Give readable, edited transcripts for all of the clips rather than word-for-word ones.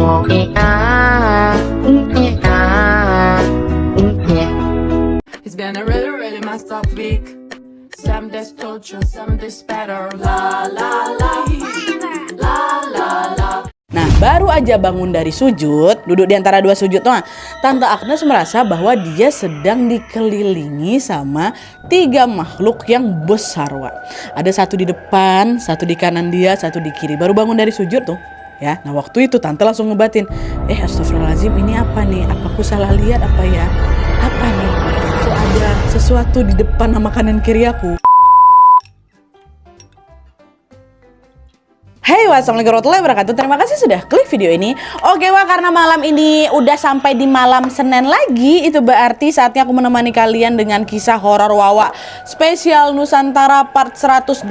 It's been a really, really messed up week. Some days told you, some days better. La la la, la la la. Nah, baru aja bangun dari sujud, duduk di antara dua sujud tuh, Tante Agnes merasa bahwa dia sedang dikelilingi sama 3 makhluk yang besar, Wak. Ada satu di depan, satu di kanan dia, satu di kiri. Baru bangun dari sujud tuh, ya. Nah, waktu itu Tante langsung ngebatin, astagfirullahaladzim, ini apa nih? Apa aku salah lihat apa ya? Apa nih? Kok ada sesuatu di depan sama kanan kiri aku? Hey, wassalamualaikum warahmatullahi wabarakatuh. Terima kasih sudah klik video ini. Oke, Wak, karena malam ini udah sampai di malam Senin lagi, itu berarti saatnya aku menemani kalian dengan kisah horor Wawa spesial Nusantara part 185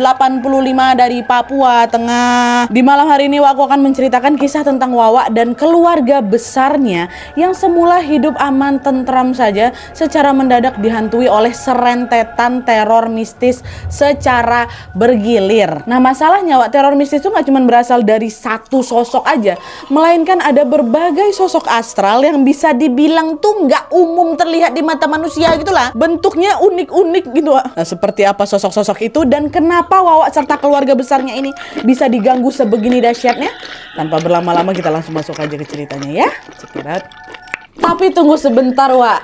dari Papua Tengah. Di malam hari ini, Wak, aku akan menceritakan kisah tentang Wawa dan keluarga besarnya yang semula hidup aman tentram saja, secara mendadak dihantui oleh serentetan teror mistis secara bergilir. Nah, masalahnya, Wak, teror mistis itu gak cuma berasal dari satu sosok aja, melainkan ada berbagai sosok astral yang bisa dibilang tuh gak umum terlihat di mata manusia gitulah. Bentuknya unik-unik gitu. Nah, seperti apa sosok-sosok itu dan kenapa Wawa serta keluarga besarnya ini bisa diganggu sebegini dahsyatnya? Tanpa berlama-lama kita langsung masuk aja ke ceritanya ya. Cekirat. Tapi tunggu sebentar, Wak.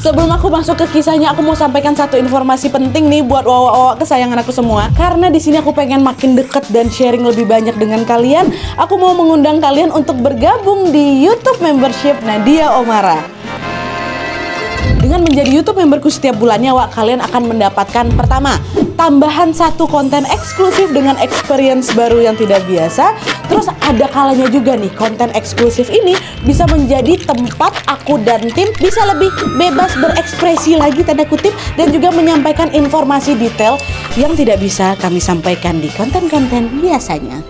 Sebelum aku masuk ke kisahnya, aku mau sampaikan satu informasi penting nih buat Wawa kesayangan aku semua. Karena di sini aku pengen makin deket dan sharing lebih banyak dengan kalian. Aku mau mengundang kalian untuk bergabung di YouTube membership Nadia Omara. Dengan menjadi YouTube memberku setiap bulannya, Wak, kalian akan mendapatkan pertama, tambahan 1 konten eksklusif dengan experience baru yang tidak biasa. Terus ada kalanya juga nih, konten eksklusif ini bisa menjadi tempat aku dan tim bisa lebih bebas berekspresi lagi tanda kutip, dan juga menyampaikan informasi detail yang tidak bisa kami sampaikan di konten-konten biasanya.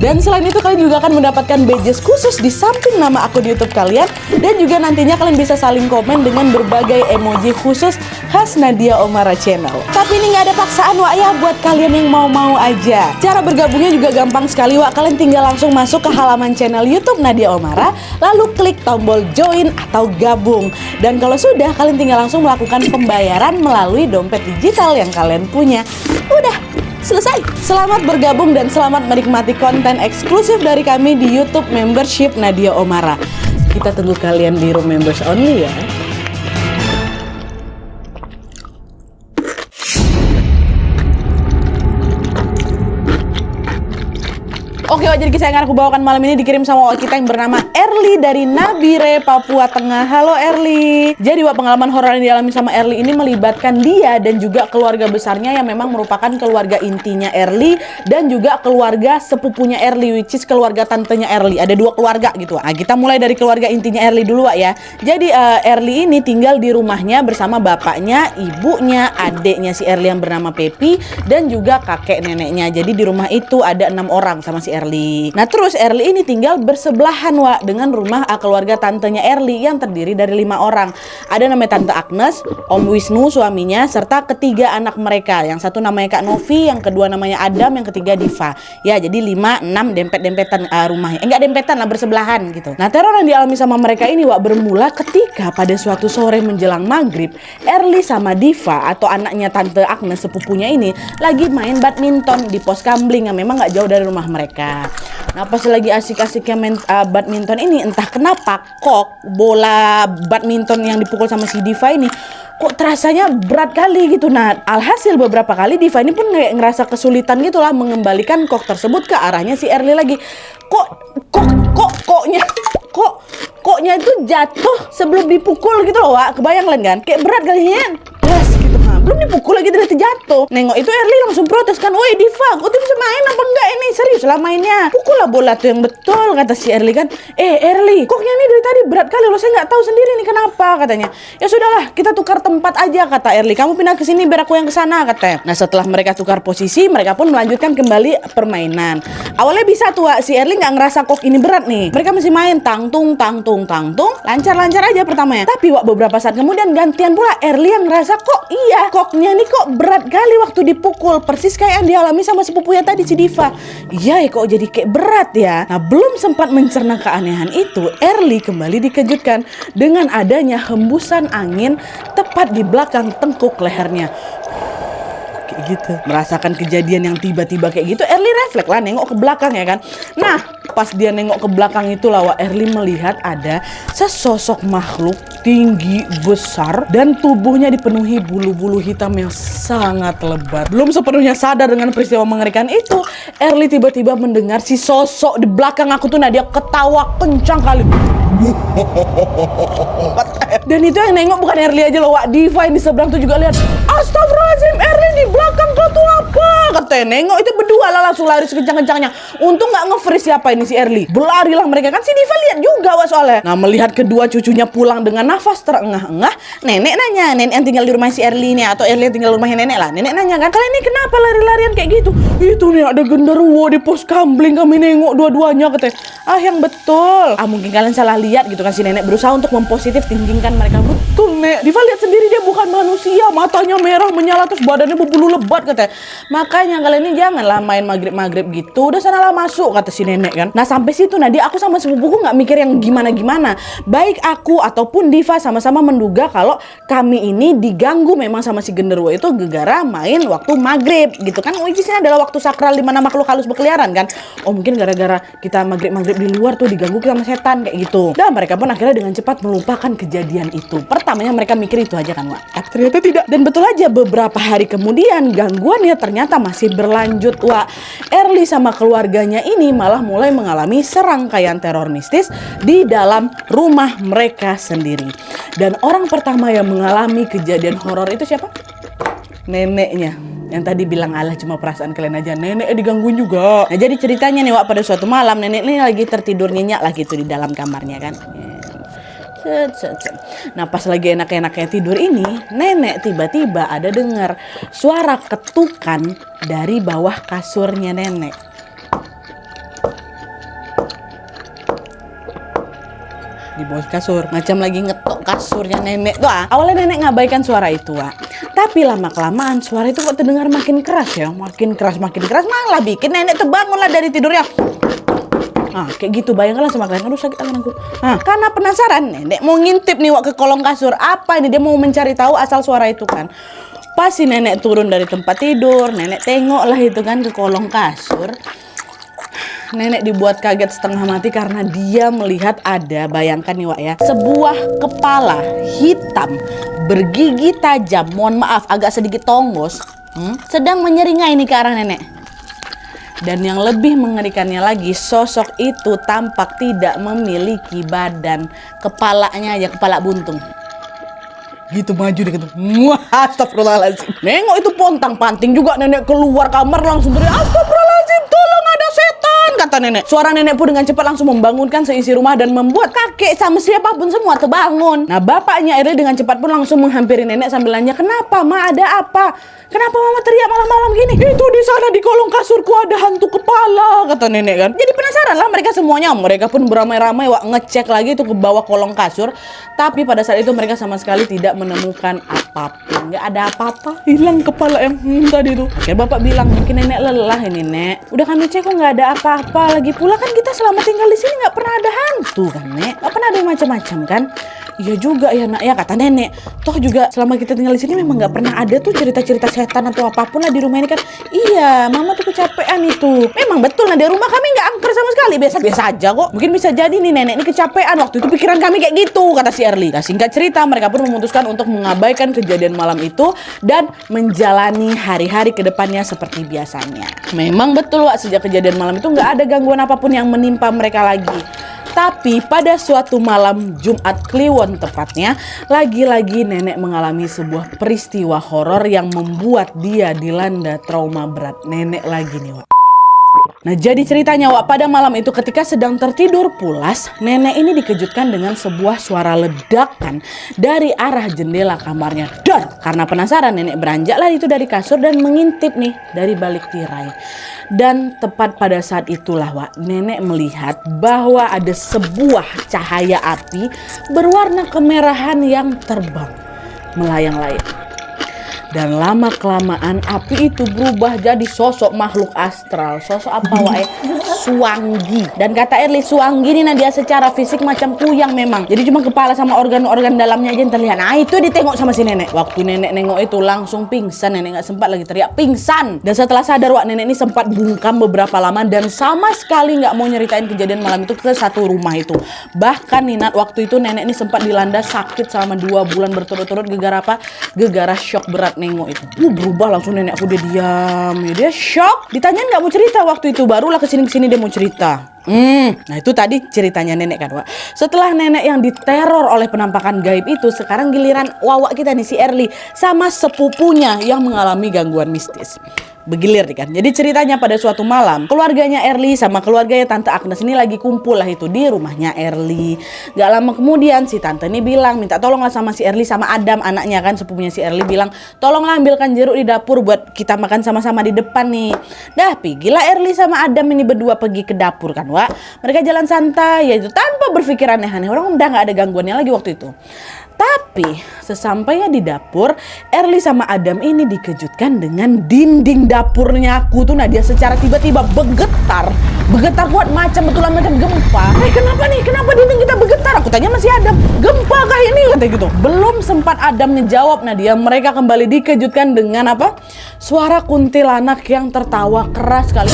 Dan selain itu kalian juga akan mendapatkan badges khusus di samping nama aku di YouTube kalian, dan juga nantinya kalian bisa saling komen dengan berbagai emoji khusus khas Nadia Omara Channel. Tapi ini nggak ada paksaan, Wak, ya, buat kalian yang mau-mau aja. Cara bergabungnya juga gampang sekali, Wak. Kalian tinggal langsung masuk ke halaman channel YouTube Nadia Omara, lalu klik tombol join atau gabung. Dan kalau sudah, kalian tinggal langsung melakukan pembayaran melalui dompet digital yang kalian punya. Udah selesai. Selamat bergabung dan selamat menikmati konten eksklusif dari kami di YouTube membership Nadia Omara. Kita tunggu kalian di room members only ya. Oke, jadi kisah yang aku bawakan malam ini dikirim sama kita yang bernama Erli dari Nabire, Papua Tengah. Halo Erli. Jadi pengalaman horor yang dialami sama Erli ini melibatkan dia dan juga keluarga besarnya yang memang merupakan keluarga intinya Erli dan juga keluarga sepupunya Erli, which is keluarga tantenya Erli. Ada 2 keluarga gitu. Nah, kita mulai dari keluarga intinya Erli dulu, ya. Jadi Erli ini tinggal di rumahnya bersama bapaknya, ibunya, adeknya si Erli yang bernama Pepi, dan juga kakek neneknya. Jadi di rumah itu ada 6 orang sama si Erli. Nah, terus Erli ini tinggal bersebelahan, Wak, dengan rumah keluarga tantenya Erli yang terdiri dari 5 orang. Ada namanya Tante Agnes, Om Wisnu suaminya, serta ketiga anak mereka. Yang satu namanya Kak Novi, yang kedua namanya Adam, yang ketiga Diva. Ya, jadi 5, 6 dempet-dempetan rumahnya. Enggak dempetan lah, bersebelahan gitu. Nah, teror yang dialami sama mereka ini, Wak, bermula ketika pada suatu sore menjelang maghrib, Erli sama Diva atau anaknya Tante Agnes sepupunya ini lagi main badminton di pos kambling yang memang nggak jauh dari rumah mereka. Nah, pas lagi asik-asiknya main badminton ini, entah kenapa kok bola badminton yang dipukul sama si Diva ini kok terasanya berat kali gitu. Nah, alhasil beberapa kali Diva ini pun kayak ngerasa kesulitan gitulah mengembalikan kok tersebut ke arahnya si Erli lagi. Koknya itu jatuh sebelum dipukul gitu loh, Wak. Kebayang kan? Kayak berat kalinya. Gitu. Nah, belum dipukul lagi ternyata jatuh. Nengok itu Erli langsung protes kan, "Woi Diva, kau tuh bisa main apa enggak ini? Serius lah mainnya. Pukul lah bola tuh yang betul," kata si Erli kan. Erli, koknya ini dari tadi berat kali loh, saya nggak tahu sendiri nih kenapa," katanya. "Ya sudahlah, kita tukar tempat aja," kata Erli. "Kamu pindah ke sini biar aku yang ke sana," katanya. Nah, setelah mereka tukar posisi, mereka pun melanjutkan kembali permainan. Awalnya bisa tuh, Wak, si Erli nggak ngerasa kok ini berat nih. Mereka masih main tangtung, lancar-lancar aja pertamanya. Tapi, Wak, beberapa saat kemudian gantian pula Erli yang ngerasa kok Koknya nih kok berat kali waktu dipukul, persis kayak yang dialami sama sepupunya tadi si Diva. Iya kok jadi kayak berat ya. Nah belum sempat mencerna keanehan itu, Early kembali dikejutkan dengan adanya hembusan angin tepat di belakang tengkuk lehernya. Kayak gitu. Merasakan kejadian yang tiba-tiba kayak gitu, Early refleks lah nengok ke belakang ya kan. Nah pas dia nengok ke belakang itu lah Early melihat ada sesosok makhluk tinggi, besar, dan tubuhnya dipenuhi bulu-bulu hitam yang sangat lebat. Belum sepenuhnya sadar dengan peristiwa mengerikan itu, Early tiba-tiba mendengar si sosok di belakang aku tuh, nah dia ketawa kencang kali. Dan itu yang nengok bukan Early aja loh, Diva yang di seberang tuh juga lihat. Astagfirullahaladzim, Early di belakang kau tuh apa? Katanya nengok itu berdua lah langsung lari sekencang-kencangnya. Untung nggak nge-freeze siapa ini si Early. Berlarilah mereka, kan si Diva lihat juga soalnya. Nah melihat kedua cucunya pulang dengan nafas terengah-engah, nenek nanya, nenek yang tinggal di rumah si Early ini atau Early yang tinggal di rumahnya nenek lah. Nenek nanya kan, kalian ini kenapa lari-larian kayak gitu? Itu nih ada genderuwo di pos kambling, kami nengok dua-duanya katanya. Yang betul. Mungkin kalian salah lihat gitu kan, si nenek berusaha untuk mempositif tinggikan mereka. Betul nek, Diva lihat sendiri dia bukan manusia, matanya merah menyala terus badannya berbulu lebat katanya. Makanya kalian ini janganlah main maghrib gitu, udah sanalah masuk kata si nenek kan. Nah sampai situ Nadia aku sama sepupuku nggak mikir yang gimana-gimana. Baik aku ataupun Diva sama-sama menduga kalau kami ini diganggu memang sama si genderuwo itu gegara main waktu maghrib gitu kan. Which is ini adalah waktu sakral di mana makhluk halus berkeliaran kan. Oh mungkin gara-gara kita maghrib di luar tuh diganggu sama setan kayak gitu. Dan mereka pun akhirnya dengan cepat melupakan kejadian itu. Pertamanya mereka mikir itu aja kan Wak. Ternyata tidak. Dan betul aja beberapa hari kemudian gangguannya ternyata masih berlanjut Wak. Early sama keluarganya ini malah mulai mengalami serangkaian teror mistis di dalam rumah mereka sendiri. Dan orang pertama yang mengalami kejadian horor itu siapa? Neneknya. Yang tadi bilang alah cuma perasaan kalian aja, nenek digangguin juga. Nah jadi ceritanya nih Wak, pada suatu malam nenek ini lagi tertidur nyenyak lagi tuh di dalam kamarnya kan. Nah pas lagi enak-enaknya tidur ini, nenek tiba-tiba ada dengar suara ketukan dari bawah kasurnya nenek. Di bawah kasur, macam lagi ngetok kasurnya nenek tuh. Awalnya nenek ngabaikan suara itu tapi lama-kelamaan suara itu kok terdengar makin keras ya, makin keras malah bikin nenek terbangun lah dari tidurnya. Kayak gitu, bayangkanlah sama kalian. Aduh sakit tangan aku. Karena penasaran nenek mau ngintip nih Wak ke kolong kasur. Apa ini, dia mau mencari tahu asal suara itu kan. Pas si nenek turun dari tempat tidur, nenek tengok lah itu kan ke kolong kasur. Nenek dibuat kaget setengah mati karena dia melihat ada, bayangkan nih Wak ya, sebuah kepala hitam bergigi tajam, mohon maaf agak sedikit tonggos, sedang menyeringai nih ke arah nenek. Dan yang lebih mengerikannya lagi, sosok itu tampak tidak memiliki badan, kepalanya aja kepala buntung. Gitu maju dia gitu. Astagfirullahaladzim. Nengok itu pontang-panting juga nenek keluar kamar langsung teriak, astagfirullahaladzim, tolong ada setan, kata nenek. Suara nenek pun dengan cepat langsung membangunkan seisi rumah dan membuat kakek sama siapapun semua terbangun. Nah bapaknya Early dengan cepat pun langsung menghampiri nenek sambil nanya, kenapa Ma, ada apa? Kenapa Mama teriak malam-malam gini? Itu di sana di kolong kasurku ada hantu kepala, kata nenek kan. Jadi penasaran lah mereka semuanya. Mereka pun beramai-ramai Wak ngecek lagi itu ke bawah kolong kasur. Tapi pada saat itu mereka sama sekali tidak menemukan apapun. Nggak ada apa-apa. Hilang kepala yang tadi itu. Akhirnya bapak bilang, mungkin nenek lelah ini Nek. Udah kami cek kok nggak ada apa-apa. Lagi pula kan kita selama tinggal di sini nggak pernah ada hantu kan Nek. Nggak pernah ada yang macam-macam kan. Iya juga ya Nak ya, kata nenek. Toh juga selama kita tinggal di sini memang nggak pernah ada tuh cerita-cerita setan atau apapun lah di rumah ini kan. Iya, Mama tuh kecapean itu. Memang betul nah di rumah kami nggak angker sama sekali, biasa-biasa aja kok. Mungkin bisa jadi nih nenek ini kecapean, waktu itu pikiran kami kayak gitu, kata si Early. Nah singkat cerita mereka pun memutuskan untuk mengabaikan kejadian malam itu dan menjalani hari-hari kedepannya seperti biasanya. Memang betul Wak, sejak kejadian malam itu nggak ada gangguan apapun yang menimpa mereka lagi. Tapi pada suatu malam Jumat Kliwon tepatnya, lagi-lagi nenek mengalami sebuah peristiwa horor yang membuat dia dilanda trauma berat. Nenek lagi nih Wak. Nah jadi ceritanya Wak, pada malam itu ketika sedang tertidur pulas, nenek ini dikejutkan dengan sebuah suara ledakan dari arah jendela kamarnya. Dan karena penasaran nenek beranjaklah itu dari kasur dan mengintip nih dari balik tirai. Dan tepat pada saat itulah Wak, nenek melihat bahwa ada sebuah cahaya api berwarna kemerahan yang terbang melayang-layang. Dan lama-kelamaan api itu berubah jadi sosok makhluk astral. Sosok apa wae? Suanggi. Dan kata Erli, Suanggi ini Nadia secara fisik macam kuyang memang. Jadi cuma kepala sama organ-organ dalamnya aja yang terlihat. Nah itu ditengok sama si nenek. Waktu nenek nengok itu langsung pingsan. Nenek gak sempat lagi teriak pingsan. Dan setelah sadar wak, nenek ini sempat bungkam beberapa lama dan sama sekali gak mau nyeritain kejadian malam itu ke satu rumah itu. Bahkan nih Nat, waktu itu nenek ini sempat dilanda sakit selama 2 bulan berturut-turut gegara apa? Gegara shock berat nengok itu. Berubah langsung nenek aku, dia diam ya, dia shock. Ditanyain nggak mau cerita waktu itu, barulah kesini dia mau cerita. Nah itu tadi ceritanya nenek kan Wak. Setelah nenek yang diteror oleh penampakan gaib itu, sekarang giliran Wawa kita nih si Erli sama sepupunya yang mengalami gangguan mistis. Begilir nih kan. Jadi ceritanya pada suatu malam keluarganya Erli sama keluarganya Tante Agnes ini lagi kumpul lah itu di rumahnya Erli. Gak lama kemudian si tante ini bilang minta tolonglah sama si Erli sama Adam anaknya kan, sepupunya si Erli bilang tolonglah ambilkan jeruk di dapur buat kita makan sama-sama di depan nih. Dah pergilah Erli sama Adam ini berdua pergi ke dapur kan Wak. Mereka jalan santai yaitu tanpa berpikir aneh-aneh. Orang udah gak ada gangguannya lagi waktu itu. Tapi sesampainya di dapur, Erli sama Adam ini dikejutkan dengan dinding dapurnya aku tuh Nadia secara tiba-tiba bergetar kuat macam betulan macam gempa. Kenapa nih? Kenapa dinding kita bergetar? Aku tanya masih Adam, gempa kah ini? Kata gitu. Belum sempat Adam ngejawab Nadia, mereka kembali dikejutkan dengan apa? Suara kuntilanak yang tertawa keras sekali.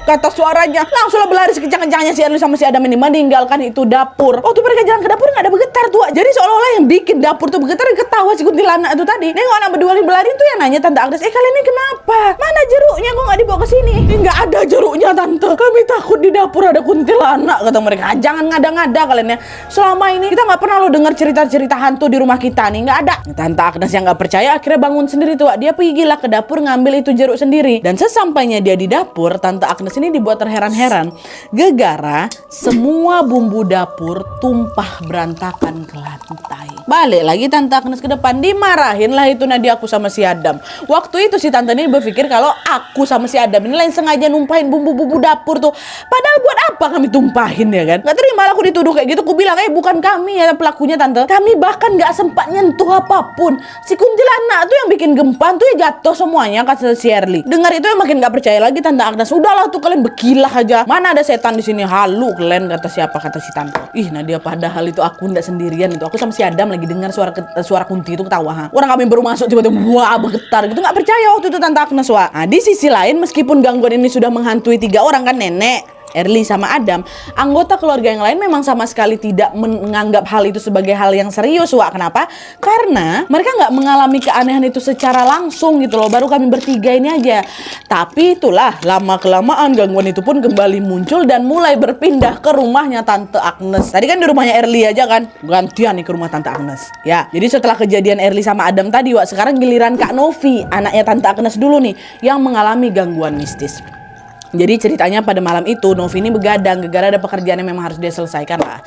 Kata suaranya, langsunglah berlari sekejang-kencangnya si Erli sama si Adam ini meninggalkan itu dapur. Waktu mereka jalan ke dapur nggak ada bergetar tuh. Jadi seolah-olah yang bikin dapur tuh bergetar ketawa si kuntilanak itu tadi. Nengok anak berdua berlari tuh yang nanya Tante Agnes, kalian ini kenapa? Mana jeruknya? Kok nggak dibawa ke sini? Nggak ada jeruknya Tante. Kami takut di dapur ada kuntilanak, kata mereka. Jangan ngada-ngada kalian ya. Selama ini kita nggak pernah lo dengar cerita-cerita hantu di rumah kita nih, nggak ada. Tante Agnes yang nggak percaya akhirnya bangun sendiri tuh. Dia pergilah ke dapur ngambil itu jeruk sendiri. Dan sesampainya dia di dapur, Tante Agnes ini dibuat terheran-heran gegara semua bumbu dapur tumpah berantakan ke lantai. Balik lagi Tante Agnes ke depan, dimarahin lah itu Nadia aku sama si Adam. Waktu itu si tante ini berpikir kalau aku sama si Adam ini lain sengaja numpahin bumbu-bumbu dapur tuh. Padahal buat apa kami tumpahin ya kan? Gak terima lah aku dituduh kayak gitu. Aku bilang bukan kami ya pelakunya Tante. Kami bahkan gak sempat nyentuh apapun. Si kuntilanak tuh yang bikin gempa tuh ya jatuh semuanya, kata si Erli. Dengar itu yang makin gak percaya lagi Tante Agnes. Udahlah tuh kalian berkilah aja. Mana ada setan di sini, halu kalian, kata siapa, kata si tante. Nadia padahal itu aku ndak sendirian itu. Aku sama si Adam lagi dengar suara kunti itu ketawa. Orang kami baru masuk tiba-tiba wah bergetar gitu. Nggak percaya waktu itu Tante Agnes Wak. Nah, di sisi lain meskipun gangguan ini sudah menghantui 3 orang kan, nenek, Erli sama Adam, anggota keluarga yang lain memang sama sekali tidak menganggap hal itu sebagai hal yang serius Wak. Kenapa? Karena mereka nggak mengalami keanehan itu secara langsung gitu loh. Baru kami bertiga ini aja. Tapi itulah lama-kelamaan gangguan itu pun kembali muncul dan mulai berpindah ke rumahnya Tante Agnes. Tadi kan di rumahnya Erli aja kan, gantian nih ke rumah Tante Agnes. Ya, jadi setelah kejadian Erli sama Adam tadi Wak, sekarang giliran Kak Novi, anaknya Tante Agnes dulu nih, yang mengalami gangguan mistis. Jadi ceritanya pada malam itu Novi ini begadang gara-gara ada pekerjaan yang memang harus dia selesaikan lah.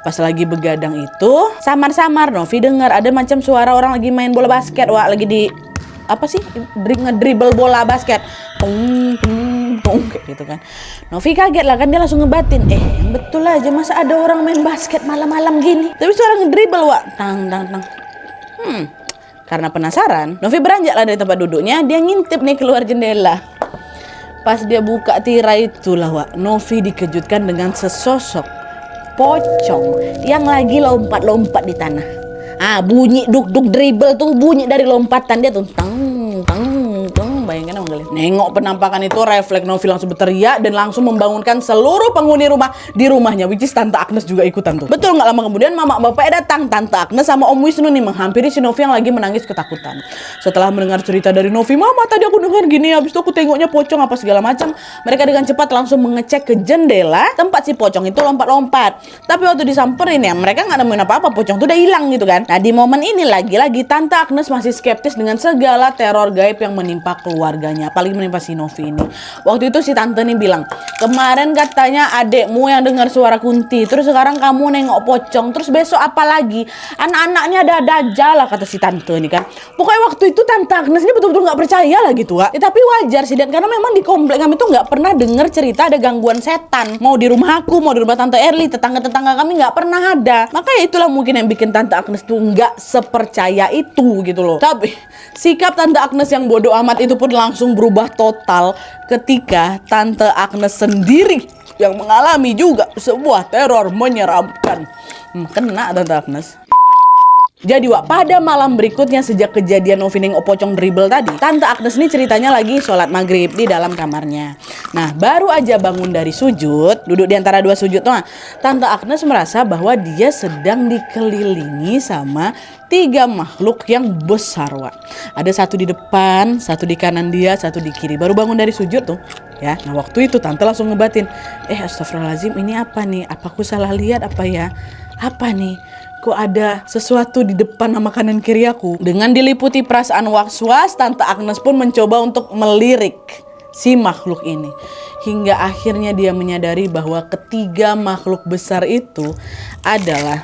Pas lagi begadang itu samar-samar Novi dengar ada macam suara orang lagi main bola basket Wak, lagi di apa sih ngedribble bola basket, tung kayak gitu kan. Novi kaget lah kan, dia langsung ngebatin, betul aja masa ada orang main basket malam-malam gini. Tapi suara ngedribble Wak, tang. Karena penasaran, Novi beranjak lah dari tempat duduknya, dia ngintip nih keluar jendela. Pas dia buka tirai itulah Wak, Novi dikejutkan dengan sesosok pocong yang lagi lompat-lompat di tanah. Bunyi duk-duk dribble tuh bunyi dari lompatan dia tuh, tang. Bayangkan emang kalian. Nengok penampakan itu, refleks Novi langsung berteriak dan langsung membangunkan seluruh penghuni rumah di rumahnya, which is Tante Agnes juga ikutan tuh. Betul, nggak lama kemudian mama bapaknya datang. Tante Agnes sama Om Wisnu nih menghampiri si Novi yang lagi menangis ketakutan. Setelah mendengar cerita dari Novi, mama tadi aku dengar gini, habis itu aku tengoknya pocong apa segala macam. Mereka dengan cepat langsung mengecek ke jendela tempat si pocong itu lompat-lompat. Tapi waktu disamperin ya, mereka nggak nemuin apa-apa, pocong tuh udah hilang gitu kan. Nah di momen ini lagi-lagi Tante Agnes masih skeptis dengan segala teror gaib yang menimpa keluarganya. Apalagi kali menimpa si Novi ini. Waktu itu si tante nih bilang, kemarin katanya adekmu yang dengar suara Kunti, terus sekarang kamu nengok pocong, terus besok apa lagi? Anak-anaknya ada aja lah, kata si tante nih kan. Pokoknya waktu itu Tante Agnes ini betul-betul nggak percaya lah gitu, Wak. Tapi wajar sih, dan karena memang di komplek kami tuh nggak pernah denger cerita ada gangguan setan. Mau di rumah aku, mau di rumah Tante Erli, tetangga-tetangga kami nggak pernah ada. Maka ya itulah mungkin yang bikin Tante Agnes tuh nggak sepercaya itu gitu loh. Tapi sikap Tante Agnes yang bodoh amat itu pun langsung berubah total ketika Tante Agnes sendiri yang mengalami juga sebuah teror menyeramkan. Kena Tante Agnes. Jadi Wak, pada malam berikutnya sejak kejadian Novi nengok pocong dribble tadi, Tante Agnes ini ceritanya lagi sholat maghrib di dalam kamarnya. Nah, baru aja bangun dari sujud, duduk di antara dua sujud tuh, Tante Agnes merasa bahwa dia sedang dikelilingi sama 3 makhluk yang besar, Wak. Ada satu di depan, satu di kanan dia, satu di kiri. Baru bangun dari sujud tuh, ya. Nah, waktu itu Tante langsung ngebatin, astagfirullahaladzim, ini apa nih? Apa aku salah lihat apa ya? Apa nih? Kok ada sesuatu di depan sama kanan kiri aku? Dengan diliputi perasaan was-was, Tante Agnes pun mencoba untuk melirik si makhluk ini. Hingga akhirnya dia menyadari bahwa ketiga makhluk besar itu adalah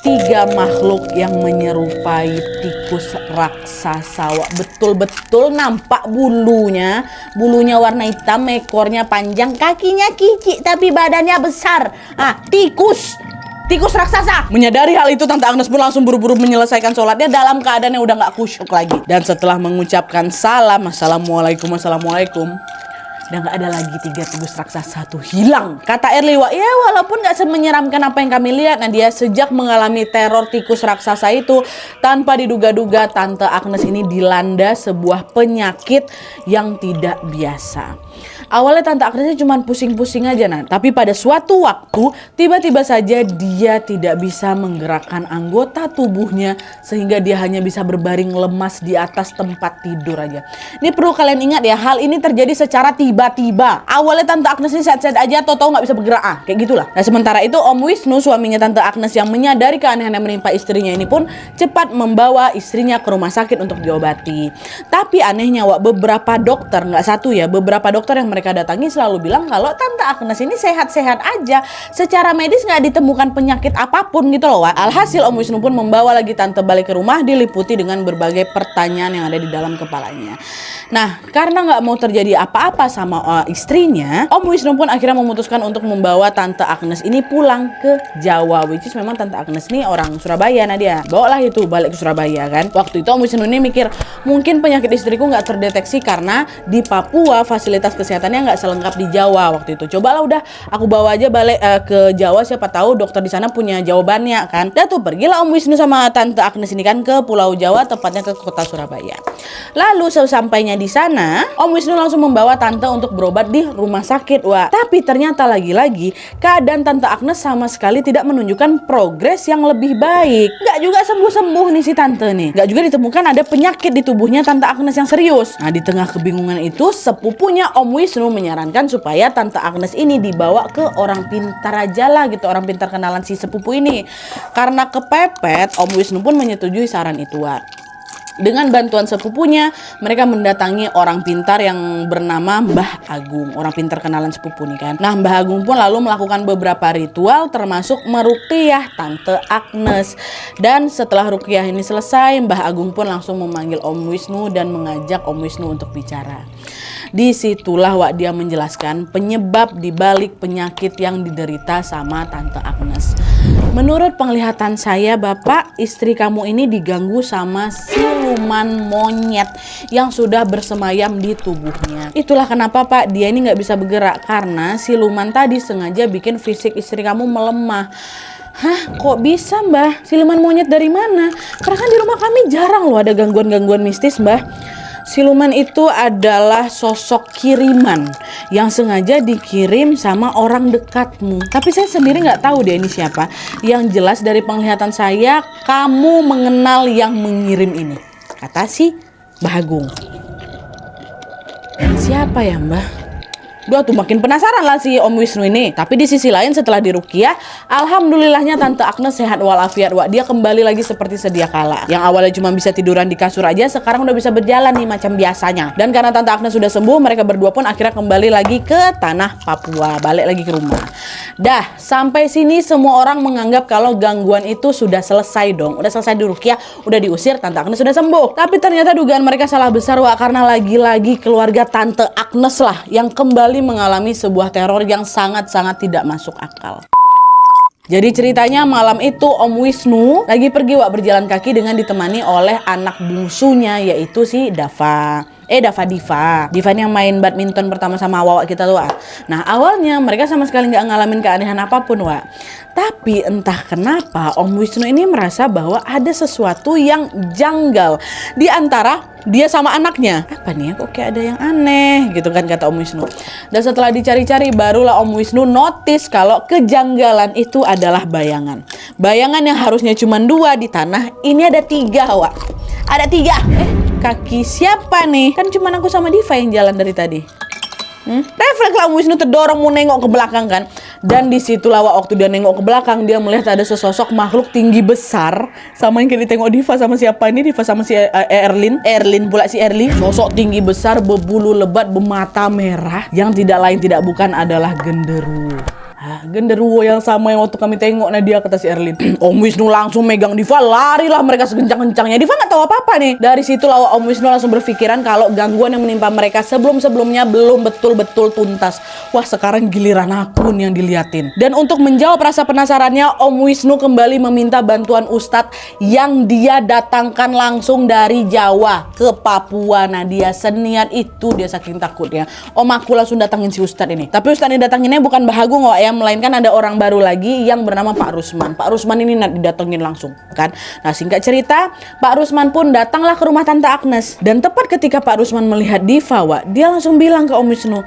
3 makhluk yang menyerupai tikus raksasa. Betul-betul nampak bulunya. Bulunya warna hitam, ekornya panjang, kakinya kicik tapi badannya besar. Tikus raksasa. Menyadari hal itu, Tante Agnes pun langsung buru-buru menyelesaikan sholatnya dalam keadaan yang udah gak khusyuk lagi. Dan setelah mengucapkan salam, assalamualaikum, udah gak ada lagi 3 tikus raksasa tuh hilang. Kata Erli, Wak, ya walaupun gak semenyeramkan apa yang kami lihat, nah dia sejak mengalami teror tikus raksasa itu, tanpa diduga-duga Tante Agnes ini dilanda sebuah penyakit yang tidak biasa. Awalnya Tante Agnesnya cuma pusing-pusing aja, nah. Tapi pada suatu waktu, tiba-tiba saja dia tidak bisa menggerakkan anggota tubuhnya, sehingga dia hanya bisa berbaring lemas di atas tempat tidur aja. Ini perlu kalian ingat ya, hal ini terjadi secara tiba-tiba. Awalnya Tante Agnes ini sehat-sehat aja, tau-tau nggak bisa bergerak, kayak gitulah. Nah, sementara itu Om Wisnu, suaminya Tante Agnes yang menyadari keanehan yang menimpa istrinya ini pun cepat membawa istrinya ke rumah sakit untuk diobati. Tapi anehnya, Wak, beberapa dokter, nggak satu ya, beberapa dokter yang mereka datangi selalu bilang kalau Tante Agnes ini sehat-sehat aja, secara medis nggak ditemukan penyakit apapun gitu loh, Wak. Alhasil Om Wisnu pun membawa lagi Tante balik ke rumah, diliputi dengan berbagai pertanyaan yang ada di dalam kepalanya. Nah, karena nggak mau terjadi apa-apa sama istrinya, Om Wisnu pun akhirnya memutuskan untuk membawa Tante Agnes ini pulang ke Jawa, which is memang Tante Agnes ini orang Surabaya. Nah, dia bawalah itu balik ke Surabaya kan. Waktu itu Om Wisnu ini mikir, mungkin penyakit istriku nggak terdeteksi karena di Papua fasilitas kesehatannya nggak selengkap di Jawa waktu itu. Cobalah udah aku bawa aja balik ke Jawa, siapa tahu dokter di sana punya jawabannya kan. Dan tuh pergilah Om Wisnu sama Tante Agnes ini kan ke Pulau Jawa, tepatnya ke kota Surabaya. Lalu sesampainya di sana, Om Wisnu langsung membawa Tante untuk berobat di rumah sakit, Wak. Tapi ternyata lagi-lagi keadaan Tante Agnes sama sekali tidak menunjukkan progres yang lebih baik. Nggak juga sembuh-sembuh nih si Tante nih. Nggak juga ditemukan ada penyakit di tubuhnya Tante Agnes yang serius. Nah, di tengah kebingungan itu, sepupunya Om Wisnu menyarankan supaya Tante Agnes ini dibawa ke orang pintar aja lah gitu, orang pintar kenalan si sepupu ini. Karena kepepet, Om Wisnu pun menyetujui saran itu, Wak. Dengan bantuan sepupunya, mereka mendatangi orang pintar yang bernama Mbah Agung, orang pintar kenalan sepupu nih kan. Nah, Mbah Agung pun lalu melakukan beberapa ritual termasuk meruqyah Tante Agnes. Dan setelah ruqyah ini selesai, Mbah Agung pun langsung memanggil Om Wisnu dan mengajak Om Wisnu untuk bicara. Disitulah, Wak, dia menjelaskan penyebab dibalik penyakit yang diderita sama Tante Agnes. Menurut penglihatan saya, Bapak, istri kamu ini diganggu sama siluman monyet yang sudah bersemayam di tubuhnya. Itulah kenapa, Pak, dia ini nggak bisa bergerak karena siluman tadi sengaja bikin fisik istri kamu melemah. Hah, kok bisa, Mbah? Siluman monyet dari mana? Karena kan di rumah kami jarang loh ada gangguan-gangguan mistis, Mbah. Siluman itu adalah sosok kiriman yang sengaja dikirim sama orang dekatmu. Tapi saya sendiri nggak tahu dia ini siapa. Yang jelas dari penglihatan saya, kamu mengenal yang mengirim ini, kata si Mbah Agung. Siapa ya, Mbah? Dia tuh makin penasaran lah si Om Wisnu ini. Tapi di sisi lain setelah diruqyah, alhamdulillahnya Tante Agnes sehat walafiat, Wak. Dia kembali lagi seperti sedia kala. Yang awalnya cuma bisa tiduran di kasur aja, sekarang udah bisa berjalan nih macam biasanya. Dan karena Tante Agnes sudah sembuh, mereka berdua pun akhirnya kembali lagi ke tanah Papua, balik lagi ke rumah. Dah, sampai sini semua orang menganggap kalau gangguan itu sudah selesai dong. Udah selesai diruqyah, udah diusir, Tante Agnes sudah sembuh. Tapi ternyata dugaan mereka salah besar, Wak, karena lagi-lagi keluarga Tante Agnes lah yang kembali mengalami sebuah teror yang sangat-sangat tidak masuk akal. Jadi ceritanya malam itu Om Wisnu lagi pergi, Wak, berjalan kaki dengan ditemani oleh anak bungsunya, yaitu si Dava. Diva yang main badminton pertama sama Wak kita tuh, Wak. Nah awalnya mereka sama sekali nggak ngalamin keanehan apapun, Wak. Tapi entah kenapa Om Wisnu ini merasa bahwa ada sesuatu yang janggal di antara dia sama anaknya. Apa nih ya, kok kayak ada yang aneh gitu kan, kata Om Wisnu. Dan setelah dicari-cari barulah Om Wisnu notice kalau kejanggalan itu adalah bayangan. Bayangan yang harusnya cuma 2 di tanah, ini ada 3, Wak. Ada 3. Kaki siapa nih? Kan cuma aku sama Diva yang jalan dari tadi. Refleks lah Om Wisnu terdorong mau nengok ke belakang kan. Dan disitulah waktu dia nengok ke belakang, dia melihat ada sesosok makhluk tinggi besar, sama yang kayak ditengok Diva sama siapa ini, Diva sama si Erlin pula si Erli. Sosok tinggi besar berbulu lebat bermata merah yang tidak lain tidak bukan adalah genderuwo. Genderuwo yang sama yang waktu kami tengok Nadia, kata si Erlin. Om Wisnu langsung megang Diva, larilah mereka sekencang-kencangnya. Diva nggak tahu apa-apa nih. Dari situlah Om Wisnu langsung berpikiran kalau gangguan yang menimpa mereka sebelum-sebelumnya belum betul-betul tuntas. Wah, sekarang giliran aku nih yang diliatin. Dan untuk menjawab rasa penasarannya, Om Wisnu kembali meminta bantuan Ustadz yang dia datangkan langsung dari Jawa ke Papua. Nah, dia seniat itu, dia saking takutnya. Om aku langsung datangin si Ustadz ini. Tapi Ustadz yang datanginnya bukan Bahagung, Wak, ya, melainkan ada orang baru lagi yang bernama Pak Rusman. Pak Rusman ini didatengin langsung kan. Nah, singkat cerita, Pak Rusman pun datanglah ke rumah Tante Agnes. Dan tepat ketika Pak Rusman melihat Diva, Wak, dia langsung bilang ke Om Wisnu,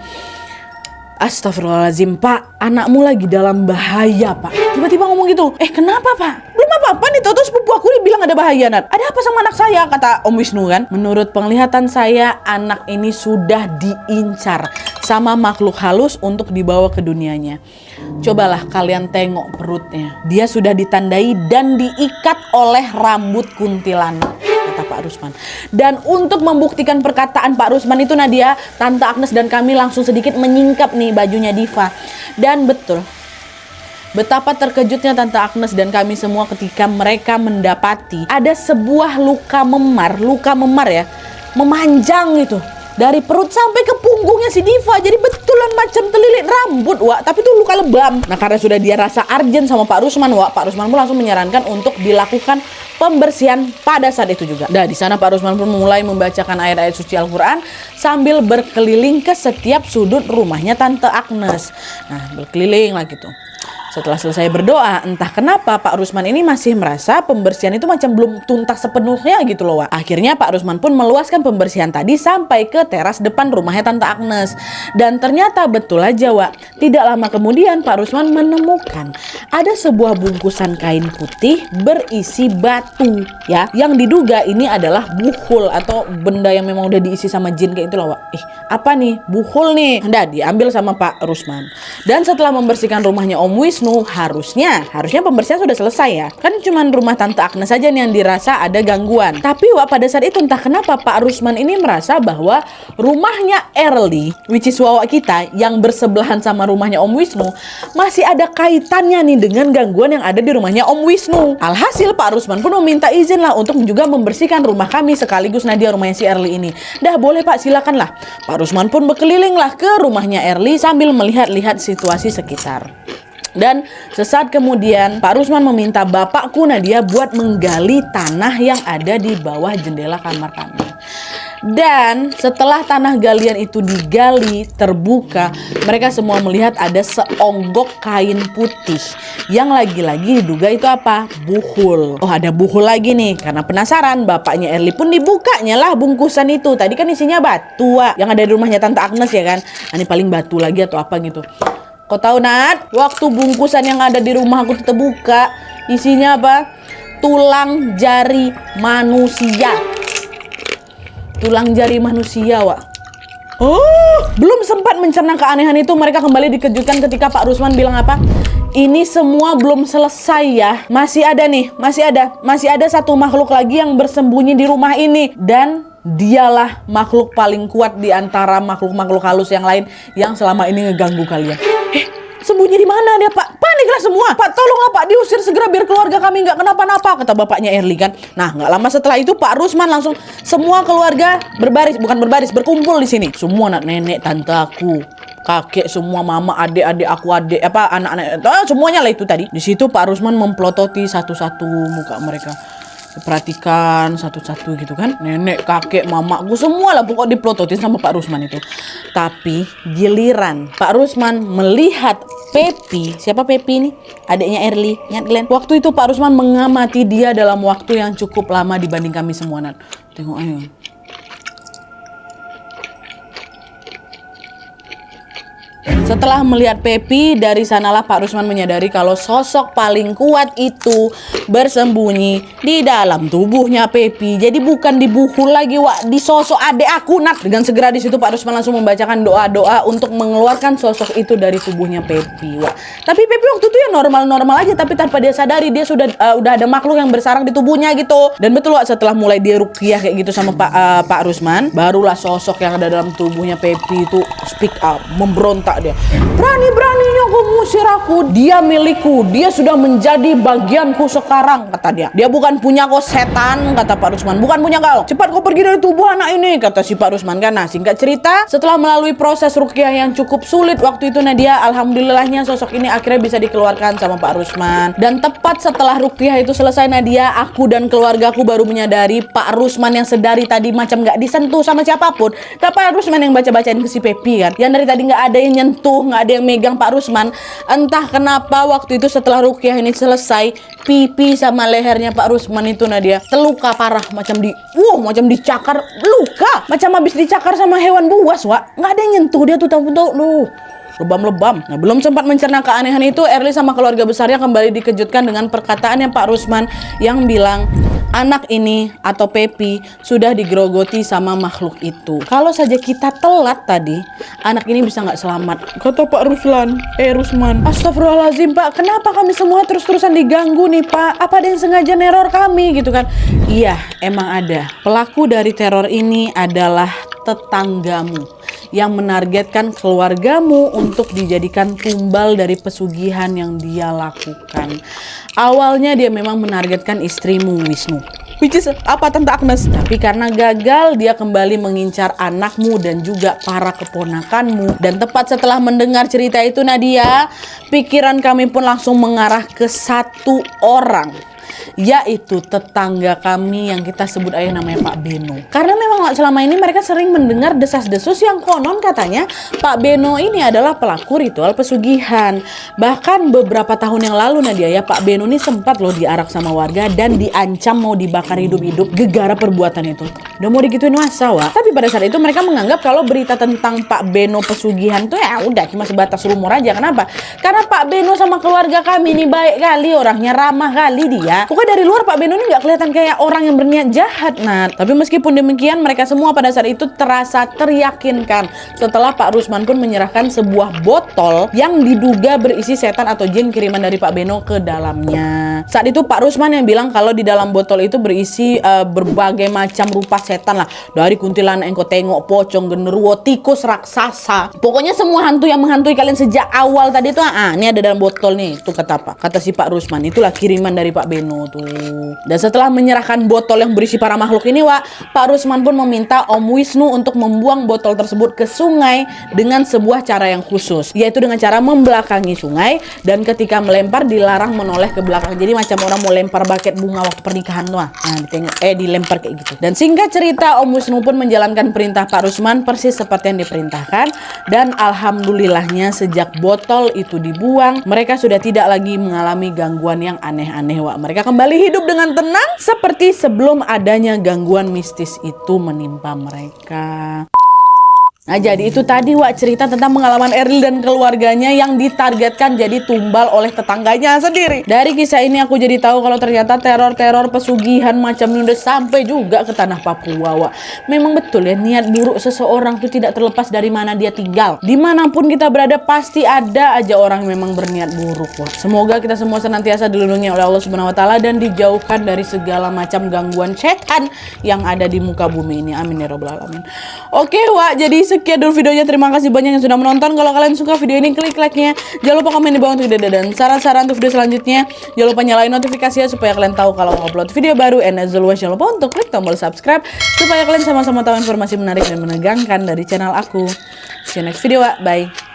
"Astagfirullahaladzim, Pak, anakmu lagi dalam bahaya, Pak." Tiba-tiba ngomong gitu. Kenapa, Pak? Belum apa-apa nih, tuh sepupu aku dibilang ada bahaya, Nat. Ada apa sama anak saya, kata Om Wisnu kan. Menurut penglihatan saya, anak ini sudah diincar sama makhluk halus untuk dibawa ke dunianya. Cobalah kalian tengok perutnya. Dia sudah ditandai dan diikat oleh rambut kuntilanak, kata Pak Rusman. Dan untuk membuktikan perkataan Pak Rusman itu, Nadia, Tante Agnes dan kami langsung sedikit menyingkap nih bajunya Diva. Dan betul, betapa terkejutnya Tante Agnes dan kami semua ketika mereka mendapati ada sebuah luka memar ya, memanjang itu dari perut sampai ke punggungnya si Diva. Jadi betulan macam terlilit rambut, Wak. Tapi itu luka lebam. Nah, karena sudah dia rasa urgent sama Pak Rusman, Wak, Pak Rusman pun langsung menyarankan untuk dilakukan pembersihan pada saat itu juga. Nah, di sana Pak Rusman pun mulai membacakan ayat-ayat suci Al-Quran sambil berkeliling ke setiap sudut rumahnya Tante Agnes. Nah, berkeliling lah gitu. Setelah selesai berdoa, entah kenapa Pak Rusman ini masih merasa pembersihan itu macam belum tuntas sepenuhnya gitu loh, Wak. Akhirnya Pak Rusman pun meluaskan pembersihan tadi sampai ke teras depan rumahnya Tante Agnes. Dan ternyata betul aja, Wak, tidak lama kemudian Pak Rusman menemukan ada sebuah bungkusan kain putih berisi batu ya, yang diduga ini adalah buhul atau benda yang memang udah diisi sama jin kayak itu loh, Wak. Apa nih? Buhul nih. Nah, diambil sama Pak Rusman. Dan setelah membersihkan rumahnya Om Wisnu, harusnya pembersihan sudah selesai ya. Kan cuman rumah Tante Agnes saja nih yang dirasa ada gangguan. Tapi, Wak, pada saat itu entah kenapa Pak Rusman ini merasa bahwa rumahnya Erli, which is Wawak kita, yang bersebelahan sama rumahnya Om Wisnu, masih ada kaitannya nih dengan gangguan yang ada di rumahnya Om Wisnu. Alhasil Pak Rusman pun meminta izin lah untuk juga membersihkan rumah kami sekaligus Nadia rumahnya si Erli ini. Dah boleh, Pak, silakan lah. Pak Rusman pun berkeliling lah ke rumahnya Erli sambil melihat-lihat situasi sekitar. Dan sesaat kemudian Pak Rusman meminta bapakku Nadia buat menggali tanah yang ada di bawah jendela kamar kami. Dan setelah tanah galian itu digali, terbuka, mereka semua melihat ada seonggok kain putih yang lagi-lagi diduga itu apa? Buhul. Oh, ada buhul lagi nih. Karena penasaran, bapaknya Erli pun dibukanya lah bungkusan itu. Tadi kan isinya batu, Wak, yang ada di rumahnya Tante Agnes ya kan. Ini paling batu lagi atau apa gitu. Kau tahu, Nat, waktu bungkusan yang ada di rumah aku terbuka, isinya apa? Tulang jari manusia. Tulang jari manusia, Wak. Belum sempat mencerna keanehan itu, mereka kembali dikejutkan ketika Pak Rusman bilang apa? Ini semua belum selesai ya. Masih ada satu makhluk lagi yang bersembunyi di rumah ini. Dan dialah makhluk paling kuat di antara makhluk-makhluk halus yang lain yang selama ini ngeganggu kalian. Sembunyi di mana dia, Pak? Paniklah semua. Pak, tolonglah Pak, diusir segera biar keluarga kami nggak kenapa-napa, kata bapaknya Erli kan. Nah, nggak lama setelah itu Pak Rusman langsung semua keluarga berkumpul di sini. Semua anak nenek, tante aku, kakek, semua mama, adik-adik aku, anak-anak, semuanya lah itu tadi. Di situ Pak Rusman memplototi satu-satu muka mereka. Perhatikan satu-satu gitu kan, nenek, kakek, mamaku, semua lah pokok diplototin sama Pak Rusman itu. Tapi giliran Pak Rusman melihat Pepi, siapa Pepi ini? Adiknya Erli, ingat kalian? Waktu itu Pak Rusman mengamati dia dalam waktu yang cukup lama dibanding kami semua. Tengok ayo. Setelah melihat Pepi, dari sanalah Pak Rusman menyadari kalau sosok paling kuat itu bersembunyi di dalam tubuhnya Pepi. Jadi bukan di buhul lagi, Wak, di sosok adek aku, Nat. Dengan segera di situ Pak Rusman langsung membacakan doa-doa untuk mengeluarkan sosok itu dari tubuhnya Pepi, Wak. Tapi Pepi waktu itu ya normal-normal aja, tapi tanpa dia sadari dia sudah ada makhluk yang bersarang di tubuhnya gitu. Dan betul, Wak, setelah mulai dia ruqyah kayak gitu sama Pak Rusman, barulah sosok yang ada dalam tubuhnya Pepi itu speak up, memberontak dia. Berani-beraninya kau mengusir aku. Dia milikku, dia sudah menjadi bagianku sekarang, kata dia. Dia bukan punya kau, setan, kata Pak Rusman. Bukan punya kau. Cepat kau pergi dari tubuh anak ini, kata si Pak Rusman kan. Nah, singkat cerita, setelah melalui proses ruqyah yang cukup sulit waktu itu Nadia, alhamdulillahnya sosok ini akhirnya bisa dikeluarkan sama Pak Rusman. Dan tepat setelah ruqyah itu selesai Nadia, aku dan keluargaku baru menyadari Pak Rusman yang sedari tadi macam gak disentuh sama siapapun. Pak Rusman yang baca-bacain ke si Pepi kan, yang dari tadi gak ada yang nyentuh, nggak ada yang megang Pak Rusman. Entah kenapa waktu itu setelah ruqyah ini selesai, pipi sama lehernya Pak Rusman itu Nadia terluka parah, macam dicakar, luka macam habis dicakar sama hewan buas, Wak. Nggak ada yang nyentuh dia tuh, tahu lu. Lebam-lebam. Nah, belum sempat mencerna keanehan itu, Erli sama keluarga besarnya kembali dikejutkan dengan perkataannya Pak Rusman yang bilang anak ini atau Pepi sudah digerogoti sama makhluk itu. Kalau saja kita telat tadi, anak ini bisa nggak selamat, kata Pak Rusman. Astagfirullahaladzim, Pak, kenapa kami semua terus-terusan diganggu nih, Pak? Apa ada yang sengaja neror kami gitu kan? Iya, emang ada. Pelaku dari teror ini adalah tetanggamu yang menargetkan keluargamu untuk dijadikan tumbal dari pesugihan yang dia lakukan. Awalnya dia memang menargetkan istrimu, Wisnu, which is apa, Tante Agnes. Tapi karena gagal, dia kembali mengincar anakmu dan juga para keponakanmu. Dan tepat setelah mendengar cerita itu Nadia, pikiran kami pun langsung mengarah ke satu orang, yaitu tetangga kami yang kita sebut aja namanya Pak Beno. Karena memang selama ini mereka sering mendengar desas-desus yang konon katanya Pak Beno ini adalah pelaku ritual pesugihan. Bahkan beberapa tahun yang lalu Nadia ya, Pak Beno ini sempat loh diarak sama warga dan diancam mau dibakar hidup-hidup gegara perbuatan itu. Udah mau digituin masa, Wak. Tapi pada saat itu mereka menganggap kalau berita tentang Pak Beno pesugihan tuh ya udah cuma sebatas rumor aja. Kenapa? Karena Pak Beno sama keluarga kami ini baik kali, orangnya ramah kali dia. Pokoknya dari luar Pak Beno ini nggak kelihatan kayak orang yang berniat jahat, Nat. Tapi meskipun demikian, mereka semua pada saat itu terasa teryakinkan setelah Pak Rusman pun menyerahkan sebuah botol yang diduga berisi setan atau jin kiriman dari Pak Beno ke dalamnya. Saat itu Pak Rusman yang bilang kalau di dalam botol itu berisi berbagai macam rupa setan lah. Dari kuntilanak yang kau tengok, pocong, genderuwo, tikus, raksasa. Pokoknya semua hantu yang menghantui kalian sejak awal tadi tuh, ini ada dalam botol nih. Itu kata apa? Kata si Pak Rusman, itulah kiriman dari Pak Beno tuh. Dan setelah menyerahkan botol yang berisi para makhluk ini, Wak, Pak Rusman pun meminta Om Wisnu untuk membuang botol tersebut ke sungai dengan sebuah cara yang khusus, yaitu dengan cara membelakangi sungai, dan ketika melempar dilarang menoleh ke belakang. Jadi macam orang mau lempar buket bunga waktu pernikahan tuh. Dilempar kayak gitu. Dan singkat cerita, Om Wisnu pun menjalankan perintah Pak Rusman persis seperti yang diperintahkan. Dan alhamdulillahnya sejak botol itu dibuang, mereka sudah tidak lagi mengalami gangguan yang aneh-aneh, Wak. Mereka kembali hidup dengan tenang seperti sebelum adanya gangguan mistis itu menimpa mereka. Nah, jadi itu tadi Wak cerita tentang pengalaman Eril dan keluarganya yang ditargetkan jadi tumbal oleh tetangganya sendiri. Dari kisah ini aku jadi tahu kalau ternyata teror-teror pesugihan macam ini udah sampai juga ke tanah Papua, Wak. Memang betul ya, niat buruk seseorang itu tidak terlepas dari mana dia tinggal. Dimanapun kita berada pasti ada aja orang yang memang berniat buruk, Wak. Semoga kita semua senantiasa dilindungi oleh Allah Subhanahu wa taala dan dijauhkan dari segala macam gangguan setan yang ada di muka bumi ini. Amin ya rabbal alamin. Oke, Wak, jadi sekian dulu videonya. Terima kasih banyak yang sudah menonton. Kalau kalian suka video ini, klik like-nya. Jangan lupa komen di bawah untuk ide dan saran-saran untuk video selanjutnya. Jangan lupa nyalain notifikasinya supaya kalian tahu kalau upload video baru. And as always, jangan lupa untuk klik tombol subscribe supaya kalian sama-sama tahu informasi menarik dan menegangkan dari channel aku. See you next video, Wak. Bye.